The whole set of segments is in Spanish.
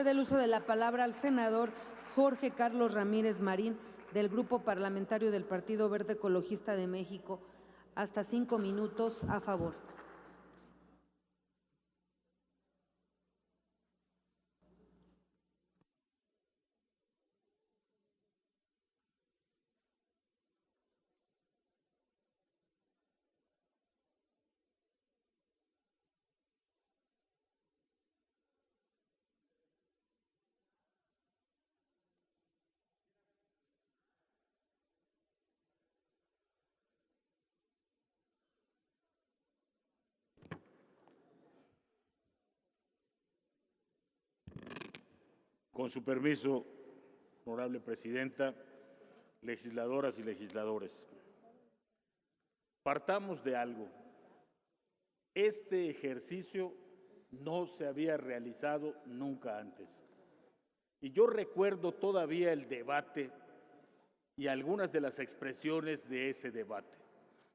Del uso de la palabra al senador Jorge Carlos Ramírez Marín, del Grupo Parlamentario del Partido Verde Ecologista de México. Hasta 5 minutos, a favor. Con su permiso, honorable presidenta, legisladoras y legisladores, partamos de algo. Este ejercicio no se había realizado nunca antes. Y yo recuerdo todavía el debate y algunas de las expresiones de ese debate,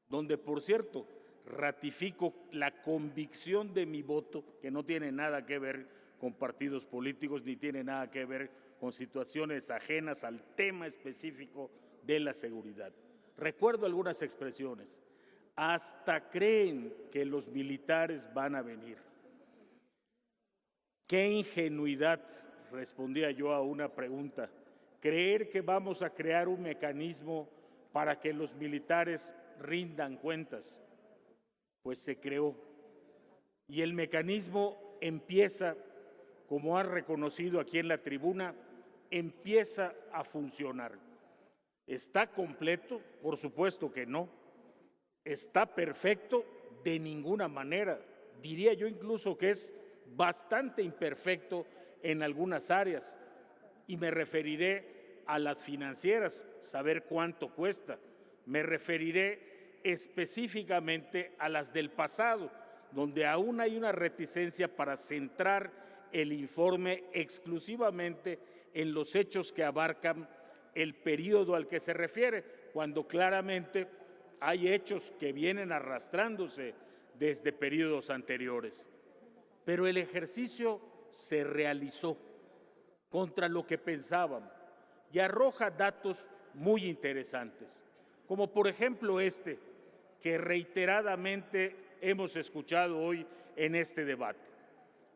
donde, por cierto, ratifico la convicción de mi voto, que no tiene nada que ver con partidos políticos ni tiene nada que ver con situaciones ajenas al tema específico de la seguridad. Recuerdo algunas expresiones. Hasta creen que los militares van a venir. ¡Qué ingenuidad!, respondía yo a una pregunta. Creer que vamos a crear un mecanismo para que los militares rindan cuentas. Pues se creó. Y el mecanismo empieza, como han reconocido aquí en la tribuna, empieza a funcionar. ¿Está completo? Por supuesto que no. ¿Está perfecto? De ninguna manera. Diría yo incluso que es bastante imperfecto en algunas áreas. Y me referiré a las financieras, saber cuánto cuesta. Me referiré específicamente a las del pasado, donde aún hay una reticencia para centrar el informe exclusivamente en los hechos que abarcan el periodo al que se refiere, cuando claramente hay hechos que vienen arrastrándose desde periodos anteriores. Pero el ejercicio se realizó contra lo que pensábamos y arroja datos muy interesantes, como por ejemplo este, que reiteradamente hemos escuchado hoy en este debate.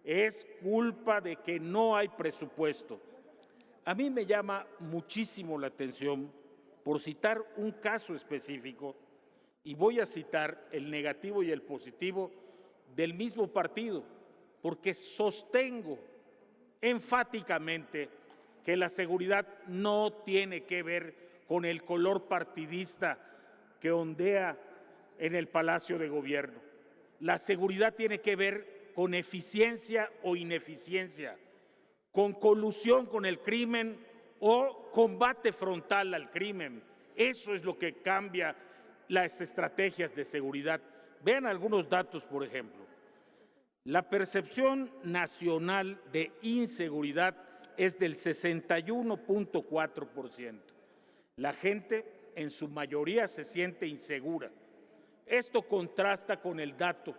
Es culpa de que no hay presupuesto. A mí me llama muchísimo la atención, por citar un caso específico, y voy a citar el negativo y el positivo del mismo partido, porque sostengo enfáticamente que la seguridad no tiene que ver con el color partidista que ondea en el Palacio de Gobierno. La seguridad tiene que ver con eficiencia o ineficiencia, con colusión con el crimen o combate frontal al crimen. Eso es lo que cambia las estrategias de seguridad. Vean algunos datos, por ejemplo. La percepción nacional de inseguridad es del 61.4%. La gente en su mayoría se siente insegura. Esto contrasta con el dato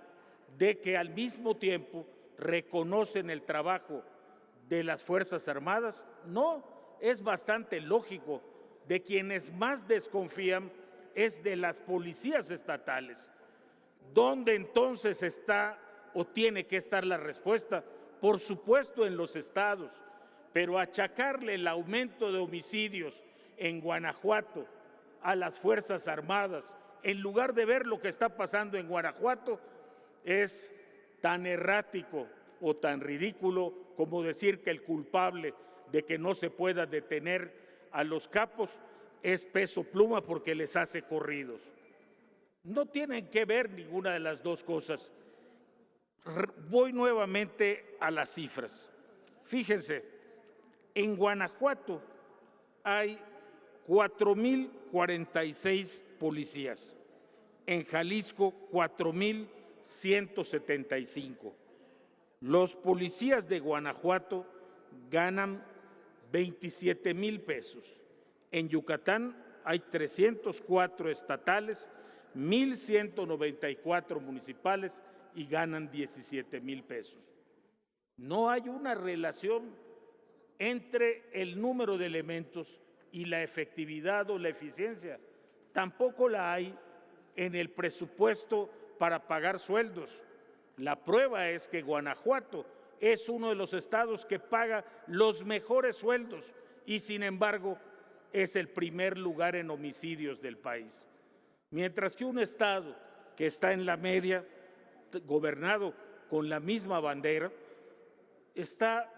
de que al mismo tiempo reconocen el trabajo de las Fuerzas Armadas. No, es bastante lógico. De quienes más desconfían es de las policías estatales. ¿Dónde entonces está o tiene que estar la respuesta? Por supuesto en los estados, pero achacarle el aumento de homicidios en Guanajuato a las Fuerzas Armadas, en lugar de ver lo que está pasando en Guanajuato, es tan errático o tan ridículo como decir que el culpable de que no se pueda detener a los capos es Peso Pluma porque les hace corridos. No tienen que ver ninguna de las dos cosas. Voy nuevamente a las cifras. Fíjense, en Guanajuato hay 4,046 policías, en Jalisco 4,175. Los policías de Guanajuato ganan 27,000 pesos. En Yucatán hay 304 estatales, 1,194 municipales y ganan 17,000 pesos. No hay una relación entre el número de elementos y la efectividad o la eficiencia. Tampoco la hay en el presupuesto para pagar sueldos. La prueba es que Guanajuato es uno de los estados que paga los mejores sueldos y, sin embargo, es el primer lugar en homicidios del país. Mientras que un estado que está en la media, gobernado con la misma bandera, está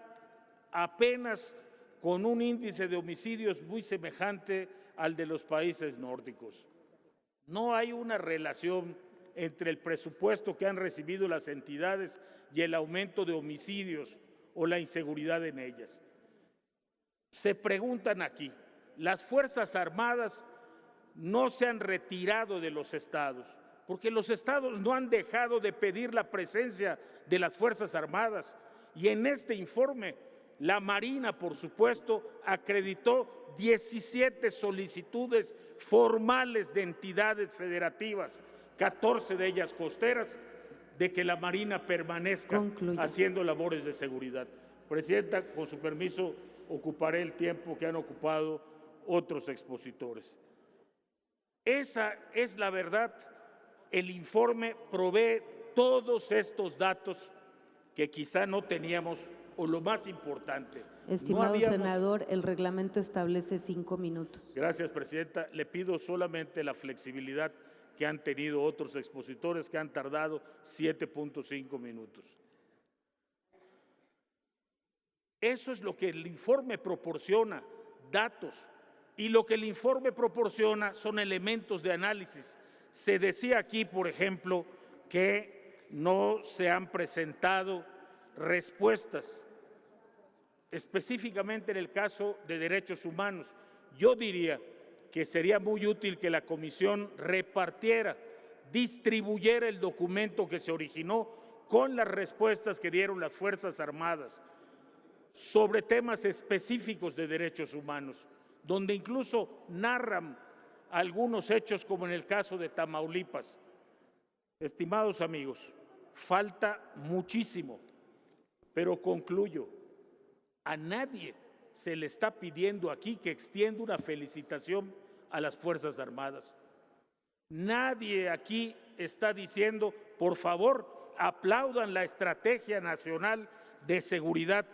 apenas con un índice de homicidios muy semejante al de los países nórdicos. No hay una relación entre el presupuesto que han recibido las entidades y el aumento de homicidios o la inseguridad en ellas. Se preguntan aquí, las Fuerzas Armadas no se han retirado de los estados, porque los estados no han dejado de pedir la presencia de las Fuerzas Armadas. Y en este informe, la Marina, por supuesto, acreditó 17 solicitudes formales de entidades federativas, 14 de ellas costeras, de que la Marina permanezca haciendo labores de seguridad. Presidenta, con su permiso, ocuparé el tiempo que han ocupado otros expositores. Esa es la verdad. El informe provee todos estos datos que quizá no teníamos, o lo más importante. Estimado senador, el reglamento establece 5 minutos. Gracias, presidenta. Le pido solamente la flexibilidad que han tenido otros expositores que han tardado 7.5 minutos. Eso es lo que el informe proporciona, datos. Y lo que el informe proporciona son elementos de análisis. Se decía aquí, por ejemplo, que no se han presentado respuestas, específicamente en el caso de derechos humanos. Yo diría que sería muy útil que la comisión repartiera, distribuyera el documento que se originó con las respuestas que dieron las Fuerzas Armadas sobre temas específicos de derechos humanos, donde incluso narran algunos hechos, como en el caso de Tamaulipas. Estimados amigos, falta muchísimo, pero concluyo. A nadie se le está pidiendo aquí que extienda una felicitación a las Fuerzas Armadas. Nadie aquí está diciendo, por favor, aplaudan la Estrategia Nacional de Seguridad,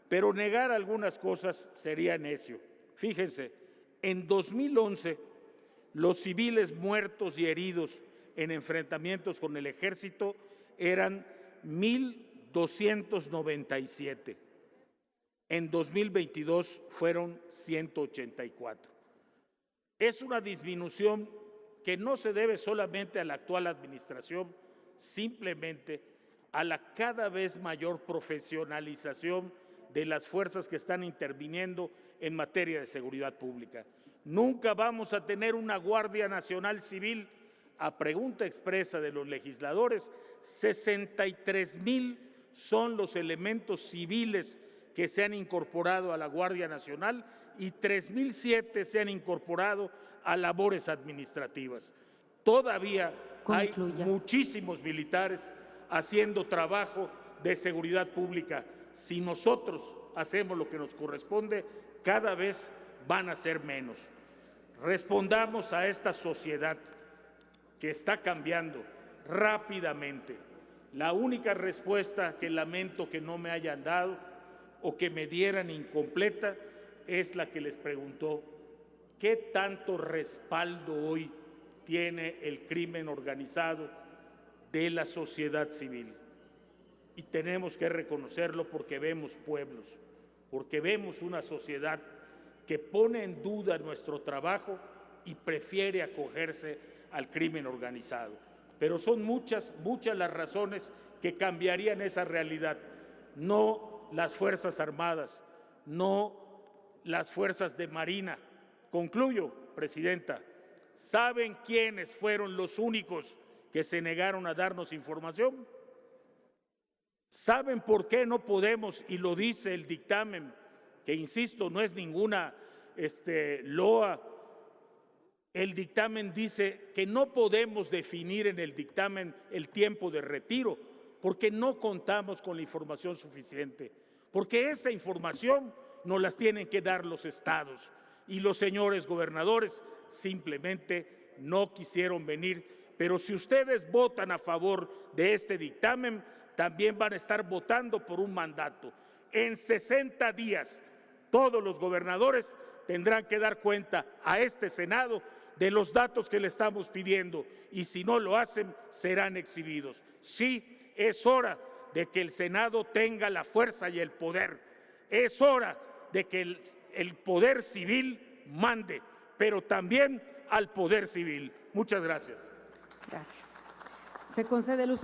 pero negar algunas cosas sería necio. Fíjense, en 2011, los civiles muertos y heridos en enfrentamientos con el ejército eran 1,297. En 2022 fueron 184. Es una disminución que no se debe solamente a la actual administración, simplemente a la cada vez mayor profesionalización de las fuerzas que están interviniendo en materia de seguridad pública. Nunca vamos a tener una Guardia Nacional Civil. A pregunta expresa de los legisladores, 63,000 son los elementos civiles que se han incorporado a la Guardia Nacional y 3,007 se han incorporado a labores administrativas. Todavía hay muchísimos militares haciendo trabajo de seguridad pública. Si nosotros hacemos lo que nos corresponde, cada vez van a ser menos. Respondamos a esta sociedad que está cambiando rápidamente. La única respuesta que lamento que no me hayan dado o que me dieran incompleta es la que les preguntó: ¿qué tanto respaldo hoy tiene el crimen organizado de la sociedad civil? Y tenemos que reconocerlo porque vemos pueblos, porque vemos una sociedad que pone en duda nuestro trabajo y prefiere acogerse al crimen organizado. Pero son muchas las razones que cambiarían esa realidad. No las Fuerzas Armadas, no las Fuerzas de Marina. Concluyo, presidenta. ¿Saben quiénes fueron los únicos que se negaron a darnos información? ¿Saben por qué no podemos? Y lo dice el dictamen, que insisto, no es ninguna loa. El dictamen dice que no podemos definir en el dictamen el tiempo de retiro, porque no contamos con la información suficiente, porque esa información nos las tienen que dar los estados. Y los señores gobernadores simplemente no quisieron venir. Pero si ustedes votan a favor de este dictamen, también van a estar votando por un mandato. En 60 días, todos los gobernadores tendrán que dar cuenta a este Senado de los datos que le estamos pidiendo, y si no lo hacen, serán exhibidos. Sí, es hora de que el Senado tenga la fuerza y el poder. Es hora de que el poder civil mande, pero también al poder civil. Muchas gracias. Gracias. Se concede el uso de